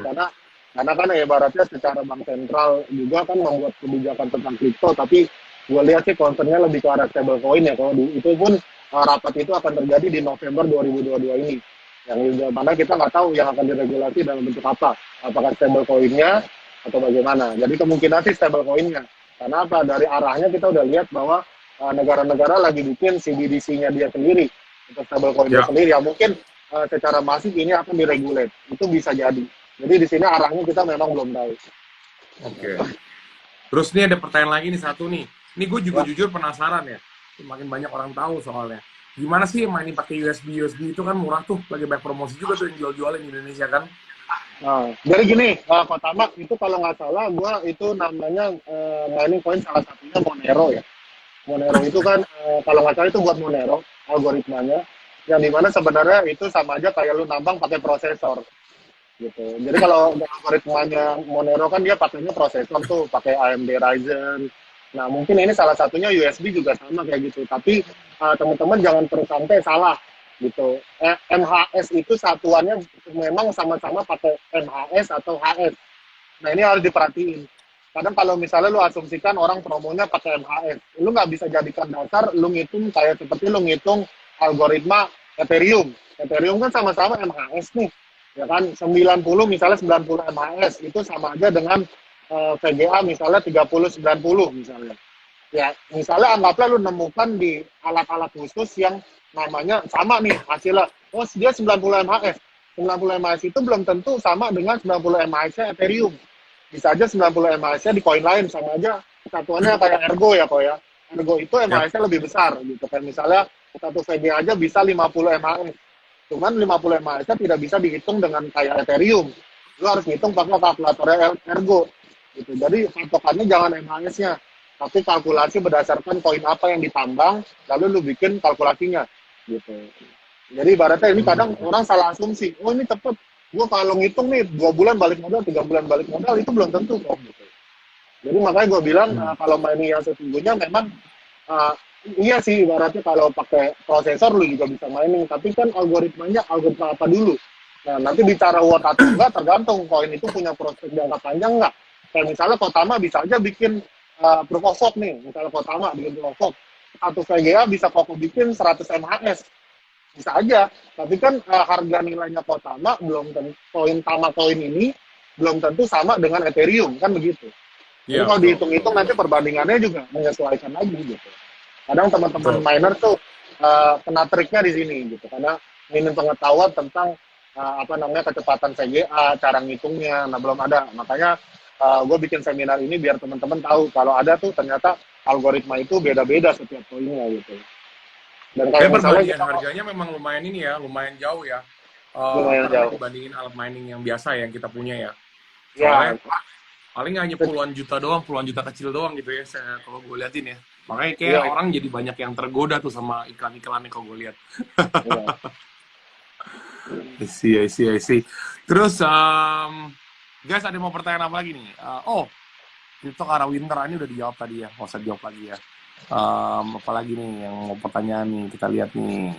karena kan ibaratnya secara bank sentral juga kan membuat kebijakan tentang kripto, tapi gue lihat sih concernnya lebih ke arah stablecoin ya. Kalau itu pun rapat itu akan terjadi di November 2022 ini. Yang mana kita nggak tahu yang akan diregulasi dalam bentuk apa. Apakah stablecoinnya atau bagaimana. Jadi kemungkinan sih stablecoinnya. Karena apa? Dari arahnya kita udah lihat bahwa negara-negara lagi bikin CBDC-nya dia sendiri untuk stablecoin-nya
Ya.
sendiri. Ya mungkin secara masif ini akan diregulate. Itu bisa jadi. Jadi di sini arahnya kita memang belum tahu.
Oke. Terus nih ada pertanyaan lagi nih satu nih. Ini gue juga
Ya.
jujur penasaran ya. Makin banyak orang tahu soalnya. Gimana sih mainin pakai USB itu kan murah tuh. Lagi banyak promosi juga tuh yang jual-jualin di Indonesia kan.
Nah, jadi gini, Pertama itu kalau nggak salah, gua itu namanya mining coin salah satunya Monero ya. Monero itu kan kalau nggak salah itu buat Monero algoritmanya, yang dimana sebenarnya itu sama aja kayak lu nambang pakai prosesor gitu. Jadi kalau algoritmanya Monero kan dia pakainya prosesor tuh, pakai AMD Ryzen. Nah mungkin ini salah satunya USB juga sama kayak gitu. Tapi teman-teman jangan terus sampai salah gitu. MHS itu satuannya memang sama-sama pakai MHS atau HS. Nah ini harus diperhatiin. Kadang kalau misalnya lu asumsikan orang promonya pakai MHS, lu nggak bisa jadikan dasar lu ngitung kayak seperti lu ngitung algoritma Ethereum. Ethereum kan sama-sama MHS nih, ya kan 90 misalnya 90 MHS itu sama aja dengan VGA misalnya 30-90 misalnya. Ya misalnya anggaplah lu nemukan di alat-alat khusus yang namanya sama nih hasilnya, oh dia 90 MHS. 90 MHS itu belum tentu sama dengan 90 MHS-nya Ethereum. Bisa aja 90 MHS-nya di koin lain, sama aja satuannya kayak Ergo ya kok ya. Ergo itu
Ya.
MHS-nya lebih besar gitu. Kayak misalnya satu VG aja bisa 50 MHS. Cuman 50 MHS-nya tidak bisa dihitung dengan kayak Ethereum. Lu harus hitung pakai kalkulatornya Ergo. Gitu. Jadi patokannya jangan MHS-nya, tapi kalkulasi berdasarkan koin apa yang ditambang, lalu lu bikin kalkulasinya gitu. Jadi ibaratnya ini kadang orang salah asumsi, oh ini cepet, gua kalau ngitung nih 2 bulan balik modal, 3 bulan balik modal, itu belum tentu kok gitu. Jadi makanya gue bilang kalau mining yang sesungguhnya memang iya sih ibaratnya kalau pakai prosesor lu juga bisa mining, tapi kan algoritmanya algoritma apa dulu. Nah nanti bicara worth atau enggak tergantung koin itu punya prospek jangka panjang enggak. Kayak misalnya Kotama bisa aja bikin proof of work nih, misalnya Kotama bikin proof of work, satu VGA bisa Koko bikin 100 MHS, bisa aja. Tapi kan harga nilainya Kotama belum tentu, koin ini belum tentu sama dengan Ethereum, kan begitu. Jadi
Iya,
kalau
betul.
dihitung-hitung nanti perbandingannya juga menyesuaikan lagi gitu. Kadang teman-teman
Betul.
miner tuh kena triknya di sini gitu, karena minim pengetahuan tentang apa namanya kecepatan VGA, cara ngitungnya, nah belum ada. Makanya gue bikin seminar ini biar teman-teman tahu kalau ada tuh ternyata algoritma itu beda-beda setiap poinnya gitu. Dan kayak misalnya
Perbandingan
kita
harganya memang lumayan ini ya, lumayan jauh ya. Apa
lumayan
namanya
jauh.
dibandingin alat mining yang biasa yang kita punya ya.
Ya,
Soalnya paling hanya puluhan juta kecil doang gitu ya, kalau gue liatin ya. Makanya kayak
Iya,
orang jadi banyak yang tergoda tuh sama iklan-iklannya kalau gue lihat.
iya.
I see. Terus, guys, ada mau pertanyaan apa lagi nih? Crypto Kara Winter ini udah dijawab tadi ya, nggak usah dijawab lagi ya. Apalagi nih yang mau pertanyaan nih, kita lihat nih.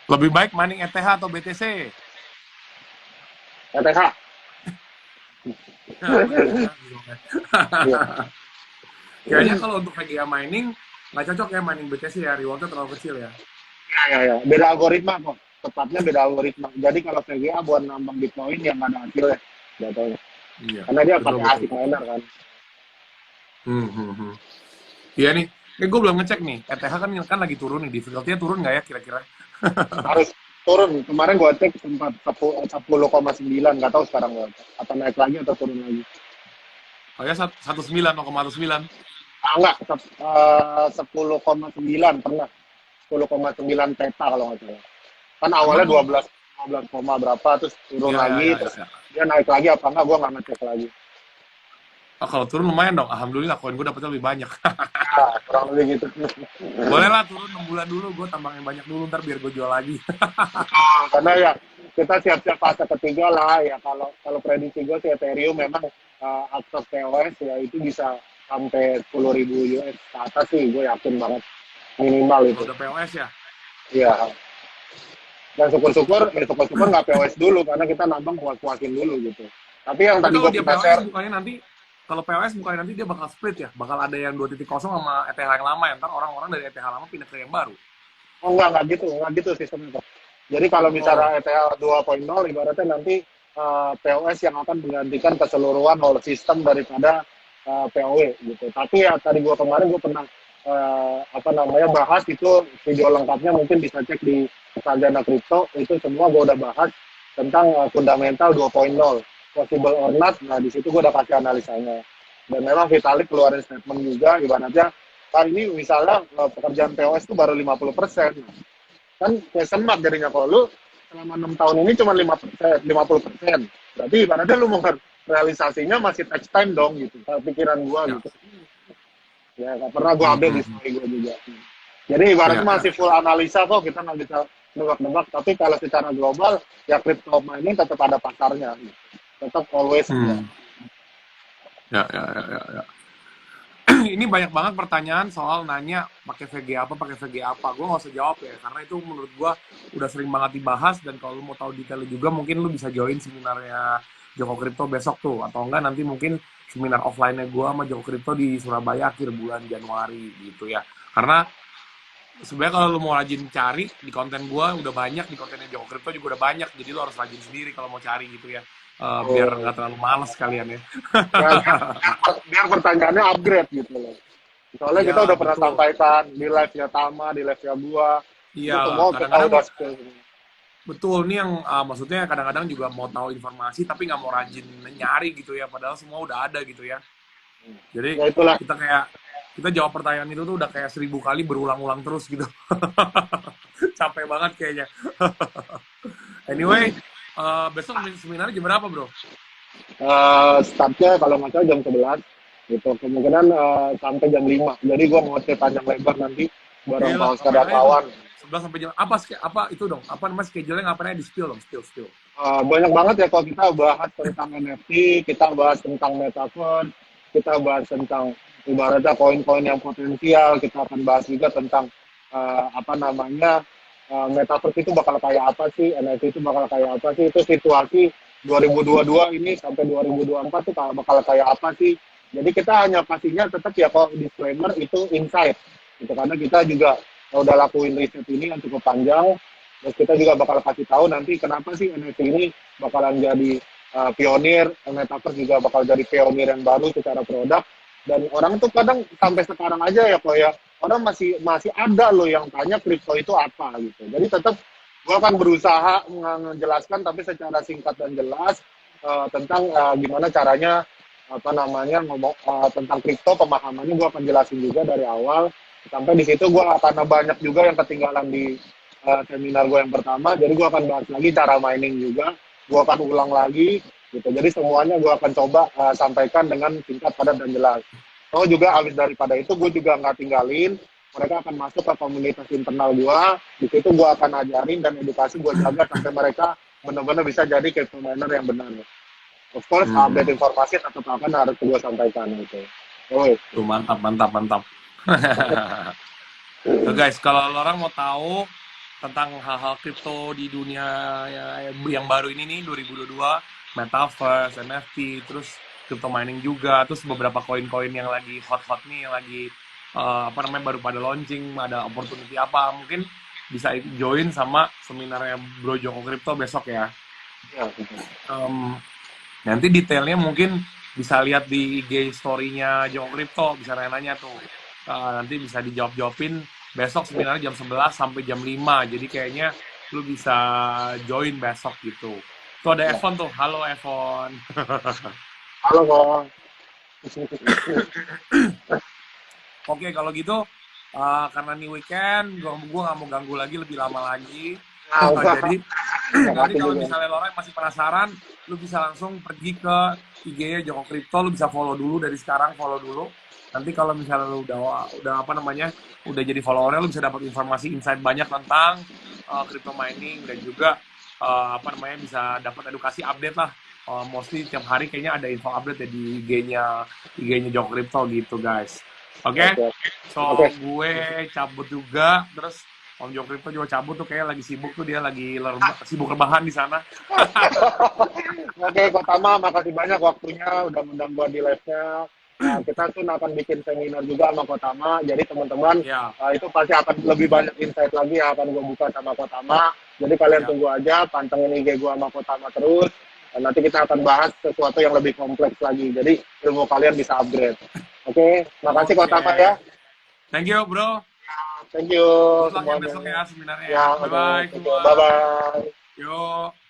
Lebih baik mining ETH atau BTC?
ETH.
Nah, bener ya.
Iya.
Kayaknya kalau untuk VGA mining, nggak cocok ya mining BTC ya, rewardnya terlalu kecil ya.
Ya, ya, ya. Beda algoritma kok. Tepatnya beda algoritma. Jadi kalau VGA buat nambang Bitcoin yang nggak ada hasilnya. Jatuhnya.
Iya,
Karena dia
betul,
pakai
betul,
ASIC
betul.
miner kan.
Iya nih, gue belum ngecek nih, ETH kan lagi turun nih, difficulty-nya turun nggak ya kira-kira?
Harus turun. Kemarin gua cek sempat 10,9. Nggak tahu sekarang berapa. Apa naik lagi atau turun lagi.
Oh ya, 19, 0,9.
Ah, enggak. 10,9 pernah. 10,9 peta kalau nggak salah. Kan awalnya
Emang,
12 koma berapa, terus turun
ya, ya,
lagi,
ya,
terus
ya.
dia naik lagi apa enggak, gua nggak ngecek lagi.
Oh, kalau turun lumayan dong, alhamdulillah, koin gue dapetnya lebih banyak.
Ya, kurang lebih gitu.
Boleh lah turun 6 bulan dulu, gue tambangin banyak dulu, ntar biar gue jual lagi.
Karena ya kita siap-siap fase ketiga lah ya, kalau kalau prediksi gue sih Ethereum memang akses POS ya itu bisa sampai 10.000 US ke atas sih, gue yakin banget minimal
Kalau
itu.
udah POS ya.
Iya. Dan syukur-syukur nggak POS dulu karena kita nambang puas-puasin dulu gitu. Tapi yang
Tapi
tadi
kalau
gue
dia
pernah
POS
share,
bukannya nanti, kalau POS bukannya nanti dia bakal split ya, bakal ada yang 2.0 sama ETH yang lama ya, ntar orang-orang dari ETH lama pindah ke yang baru.
oh nggak gitu sistemnya. Jadi kalau
Oh,
bicara ETH 2.0 ibaratnya nanti POS yang akan menggantikan keseluruhan whole system daripada POW gitu. Tapi ya tadi gua kemarin gua pernah apa namanya bahas itu video lengkapnya mungkin bisa cek di Sarjana Kripto itu semua gua udah bahas tentang fundamental 2.0 possible or not. Nah di situ gua udah kasih analisanya. Dan memang Vitalik keluarin statement juga ibaratnya ini misalnya pekerjaan POS itu baru 50%. Kan question mark jadinya kalau lu selama 6 tahun ini cuma 5%, 50%. Berarti ibaratnya lu mau realisasinya masih text time dong gitu. Pikiran gua
ya.
gitu. Ya nggak pernah gua update di
Hmm.
story gua juga. Jadi ibaratnya
Ya, ya,
masih full analisa kok, kita nggak bisa nebak-nebak. Tapi kalau secara global, ya crypto mining tetap ada pasarnya. Tetap always ada.
hmm. Ya. Ini banyak banget pertanyaan soal nanya pakai VG apa, pakai VG apa. Gue nggak usah jawab ya, karena itu menurut gue udah sering banget dibahas. Dan kalau lu mau tahu detailnya juga, mungkin lu bisa join seminarnya Joko Crypto besok tuh. Atau enggak nanti mungkin seminar offline-nya gue sama Joko Crypto di Surabaya akhir bulan Januari gitu ya. Karena sebenarnya kalau lu mau rajin cari, di konten gue udah banyak, di kontennya Joko Crypto juga udah banyak. Jadi lu harus rajin sendiri kalau mau cari gitu ya. Biar
Oh,
nggak terlalu males kalian ya.
ya, biar pertanyaannya upgrade gitu loh. Soalnya kita
Iya,
udah pernah
betul.
sampaikan di live-nya Tama, di live-nya gua, itu
Iya,
semua kita
kadang-kadang
udah spill.
betul nih yang maksudnya kadang-kadang juga mau tahu informasi tapi nggak mau rajin nyari gitu ya, padahal semua udah ada gitu ya. Jadi
Ya itulah.
kita jawab pertanyaan itu tuh udah kayak 1.000 kali berulang-ulang terus gitu. Capek banget kayaknya. Anyway, besok seminarnya jam berapa bro?
Startnya kalau nggak salah jam 11 gitu. Kemungkinan sampai jam 5. Jadi gua mau cek panjang lebar nanti bareng
Gila,
Pak Ustadz
ngapain aja tuh?
kawan.
11 sampai jam apa itu dong? Apa namanya schedule-nya ngapain aja di spill dong, spill.
Banyak banget ya kalau kita bahas tentang NFT, kita bahas tentang metaverse, kita bahas tentang ibaratnya koin-koin yang potensial, kita akan bahas juga tentang apa namanya metaverse itu bakal kayak apa sih, NFT itu bakal kayak apa sih, itu situasi 2022 ini sampai 2024 tuh bakal kayak apa sih. Jadi kita hanya pastinya tetap ya kalau disclaimer itu insight, gitu karena kita juga udah lakuin riset ini yang cukup panjang. Terus kita juga bakal kasih tahu nanti kenapa sih NFT ini bakalan jadi pionir, Metaverse juga bakal jadi pionir yang baru secara produk. Dan orang tuh kadang sampai sekarang aja ya kok ya, orang masih masih ada loh yang tanya kripto itu apa gitu. Jadi tetap gue akan berusaha menjelaskan tapi secara singkat dan jelas tentang gimana caranya apa namanya ngomong tentang kripto, pemahamannya gue akan jelasin juga dari awal sampai di situ. Gue karena banyak juga yang ketinggalan di seminar gue yang pertama, jadi gue akan bahas lagi cara mining juga, gue akan ulang lagi gitu. Jadi semuanya gue akan coba sampaikan dengan singkat, padat, dan jelas. Oh juga habis daripada itu gue juga nggak tinggalin, mereka akan masuk ke komunitas internal gue, di situ gue akan ajarin dan edukasi gue jaga sampai mereka benar-benar bisa jadi crypto miner yang benar. Of course, update
Hmm.
informasi tetap akan harus gue sampaikan itu. Oh,
Tuh mantap, mantap, mantap. Tuh guys, kalau lo orang mau tahu tentang hal-hal kripto di dunia yang baru ini nih 2022, metaverse, NFT, terus crypto mining juga, terus beberapa koin-koin yang lagi hot-hot nih, yang lagi apa namanya baru pada launching, ada opportunity apa, mungkin bisa join sama seminarnya Bro Joko Crypto besok ya.
ya.
Em, Nanti detailnya mungkin bisa lihat di IG story-nya Joko Crypto, bisa nanya-nanya tuh. Nanti bisa dijawab-jawabin besok seminarnya jam 11 sampai jam 5. Jadi kayaknya lu bisa join besok gitu. Tuh ada
Ya.
Evon tuh. Halo Evon.
Halo kok.
Oke, kalau gitu karena ini weekend, gua nggak mau ganggu lagi lebih lama lagi.
Nah,
Jadi nanti
makasih
kalau
juga.
misalnya lo masih penasaran, lu bisa langsung pergi ke IG-nya Joko Crypto, lu bisa follow dulu dari sekarang, follow dulu. Nanti kalau misalnya lu udah apa namanya, udah jadi followernya, lu bisa dapat informasi insight banyak tentang crypto mining dan juga apa namanya bisa dapat edukasi update lah. Mostly tiap hari kayaknya ada info update ya di IG-nya Joko Crypto gitu guys. Oke,
Oke. Oke.
so gue cabut juga, terus Om Jo Crypto juga cabut tuh kayak lagi sibuk tuh dia lagi sibuk rebahan di sana.
Oke, Kak Tama, makasih banyak waktunya udah undang gua di live-nya. Kita tuh akan bikin seminar juga sama Kotama, jadi teman-teman
Ya,
itu pasti akan lebih banyak insight lagi yang akan gue buka sama Kotama. Jadi kalian
ya.
tunggu aja, pantengin IG gue sama Kotama terus. Dan nanti kita akan bahas sesuatu yang lebih kompleks lagi. Jadi ilmu kalian bisa upgrade. Oke, makasih
Oke.
Kotama ya.
Thank you, bro.
Thank you
Good luck ya
semuanya.
besok ya seminarnya ya.
Ya, oke.
Bye-bye
Thank you.
semua.
Bye-bye.
Yo.